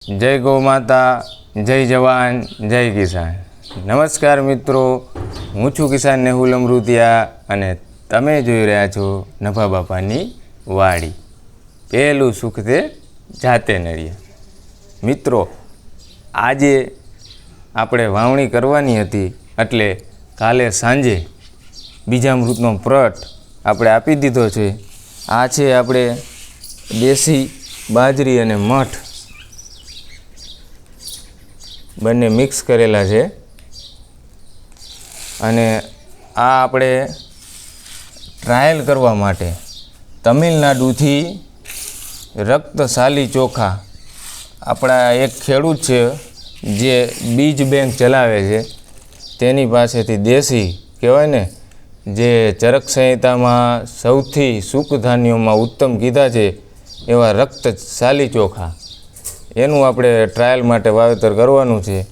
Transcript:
જય ગૌ માતા, જય જવાન, જય કિસાન। નમસ્કાર મિત્રો, હું છું કિસાન નેહુલ અમૃતિયા અને તમે જોઈ રહ્યા છો નભા બાપાની વાડી। પહેલું સુખ તે જાતે નળિયા। મિત્રો, આજે આપણે વાવણી કરવાની હતી એટલે કાલે સાંજે બીજામૃતનો પ્રટ આપણે આપી દીધો છે। આ છે આપણે દેશી બાજરી અને મઠ બંને મિક્સ કરેલા છે અને આ આપણે ટ્રાયલ કરવા માટે તમિલનાડુથી રક્તશાલી ચોખા આપણા એક ખેડૂત છે જે બીજ બેંક ચલાવે છે તેની પાસેથી દેશી કહેવાય ને જે ચરક સંહિતામાં સૌથી સુખ ધાન્યોમાં ઉત્તમ કીધા છે એવા રક્તશાલી ચોખા એનું આપણે ટ્રાયલ માટે વાવેતર કરવાનું છે।